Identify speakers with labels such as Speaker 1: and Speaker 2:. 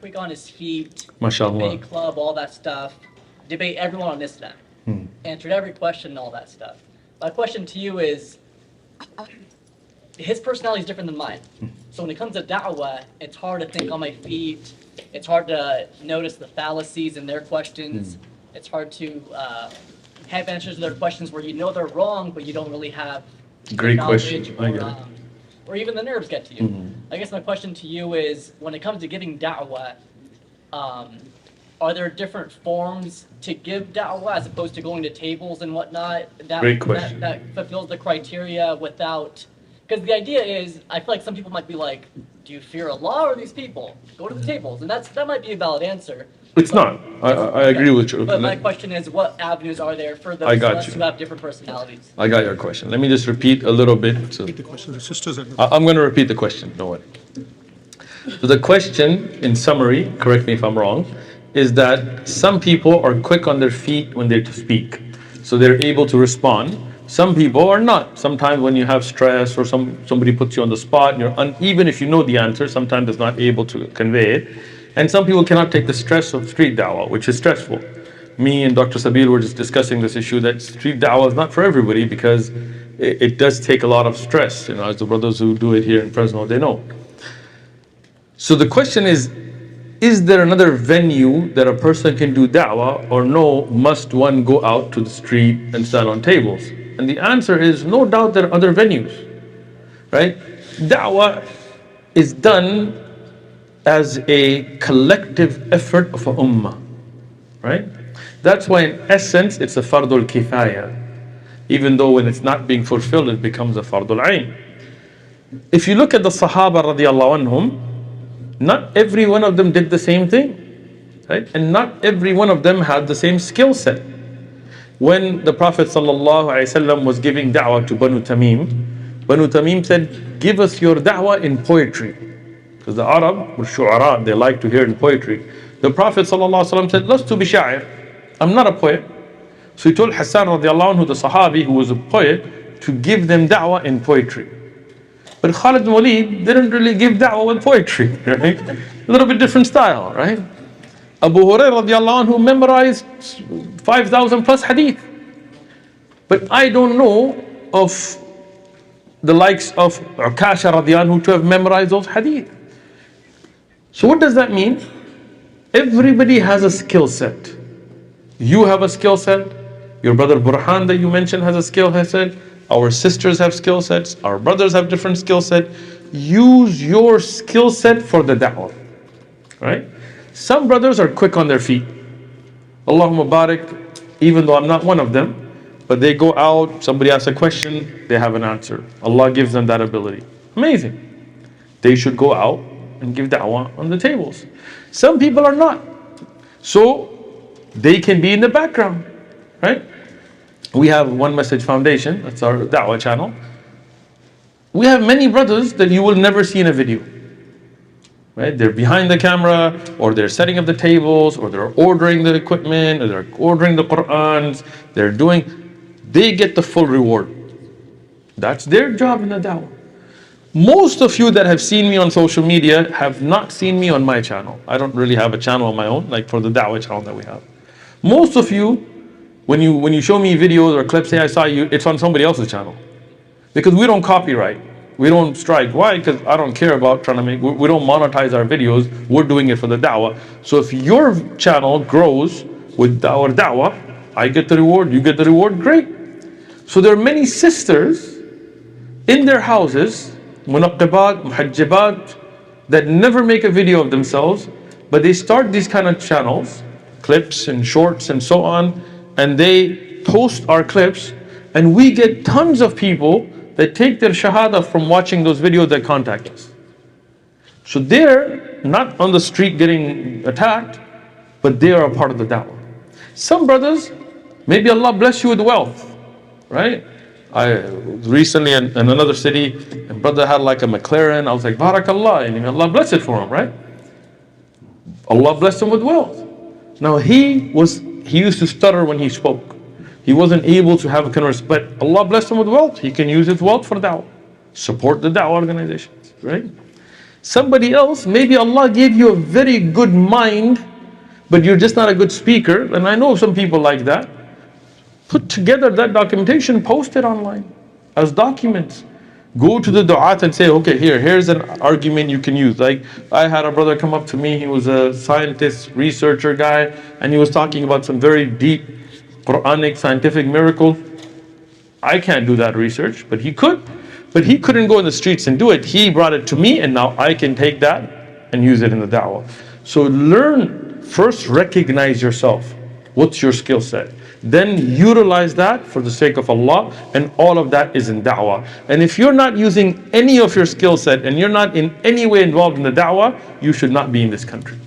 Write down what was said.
Speaker 1: quick on his feet,
Speaker 2: MashaAllah.
Speaker 1: debate club, all that stuff, debate everyone on Islam, answered every question and all that stuff. My question to you is, his personality is different than mine. So when it comes to da'wah, it's hard to think on my feet. It's hard to notice the fallacies in their questions. It's hard to have answers to their questions where you know they're wrong, but you don't really have
Speaker 2: Great
Speaker 1: knowledge
Speaker 2: question. I get it.
Speaker 1: or even the nerves get to you. I guess my question to you is, when it comes to giving da'wah, are there different forms to give da'wah as opposed to going to tables and whatnot
Speaker 2: Great question.
Speaker 1: that fulfills the criteria without? Because the idea is, I feel like some people might be like, do you fear Allah or these people? Go to the tables. And that might be a valid answer.
Speaker 2: It's not. I agree with you.
Speaker 1: But my question is, what avenues are there for
Speaker 2: I
Speaker 1: those of
Speaker 2: got
Speaker 1: us
Speaker 2: you.
Speaker 1: who have different personalities?
Speaker 2: I got your question. Let me just repeat a little bit. So,
Speaker 3: Repeat the question. The sisters are
Speaker 2: I'm going to repeat the question. Don't worry. So the question, in summary, correct me if I'm wrong, is that some people are quick on their feet when they speak, so they're able to respond. Some people are not. Sometimes when you have stress or somebody puts you on the spot, and even if you know the answer, sometimes it's not able to convey it. And some people cannot take the stress of street da'wah, which is stressful. Me and Dr. Sabir were just discussing this issue that street da'wah is not for everybody because it does take a lot of stress. As the brothers who do it here in Fresno, they know. So the question is there another venue that a person can do da'wah, or no, must one go out to the street and stand on tables? And the answer is no doubt there are other venues, right? Da'wah is done as a collective effort of a ummah, right? That's why in essence it's a fardul kifaya, even though when it's not being fulfilled it becomes a fardul ayn. If you look at the Sahaba radiallahu anhum, not every one of them did the same thing, right? And not every one of them had the same skill set. When the Prophet ﷺ was giving da'wah to Banu Tamim said, give us your da'wah in poetry. Because the Arab were shu'ara, they like to hear in poetry. The Prophet ﷺ said, Lastu bi sha'ir, I'm not a poet. So he told Hassan radiallahu anhu, the Sahabi who was a poet, to give them da'wah in poetry. But Khalid bin Walid didn't really give da'wah with poetry, right? A little bit different style, right? Abu Hurairah radiallahu anhu memorized 5,000 plus hadith. But I don't know of the likes of Ukasha radiallahu anhu to have memorized those hadith. So what does that mean? Everybody has a skill set. You have a skill set. Your brother Burhan that you mentioned has a skill set. Our sisters have skill sets. Our brothers have different skill set. Use your skill set for the da'wah, right? Some brothers are quick on their feet. Allahumma barik, even though I'm not one of them, but they go out, somebody asks a question, they have an answer. Allah gives them that ability. Amazing. They should go out and give da'wah on the tables. Some people are not. So they can be in the background, right? We have One Message Foundation, that's our da'wah channel. We have many brothers that you will never see in a video. Right? They're behind the camera, or they're setting up the tables, or they're ordering the equipment, or they're ordering the Qur'ans. They get the full reward. That's their job in the da'wah. Most of you that have seen me on social media have not seen me on my channel. I don't really have a channel of my own, like for the da'wah channel that we have. Most of you, when you show me videos or clips, say I saw you, it's on somebody else's channel. Because we don't copyright. We don't strike. Why? Because I don't care about trying to we don't monetize our videos. We're doing it for the da'wah. So if your channel grows with our da'wah, I get the reward, you get the reward, great. So there are many sisters in their houses, munaqqibat, muhajjibat, that never make a video of themselves, but they start these kind of channels, clips and shorts and so on, and they post our clips, and we get tons of people that take their shahada from watching those videos that contact us. So they're not on the street getting attacked, but they are a part of the da'wah. Some brothers, maybe Allah bless you with wealth, right? I recently in another city, a brother had like a McLaren. I was like, barakallah, and Allah bless it for him, right? Allah blessed him with wealth. Now he used to stutter when he spoke. He wasn't able to have a converse, but Allah blessed him with wealth. He can use his wealth for da'wah. Support the da'wah organizations, right? Somebody else, maybe Allah gave you a very good mind, but you're just not a good speaker. And I know some people like that. Put together that documentation, post it online as documents. Go to the du'at and say, okay, here's an argument you can use. Like, I had a brother come up to me, he was a scientist, researcher guy, and he was talking about some very deep Quranic scientific miracle. I can't do that research, but he could. But he couldn't go in the streets and do it. He brought it to me, and now I can take that and use it in the da'wah. So learn, first recognize yourself. What's your skill set? Then utilize that for the sake of Allah, and all of that is in da'wah. And if you're not using any of your skill set and you're not in any way involved in the da'wah, you should not be in this country.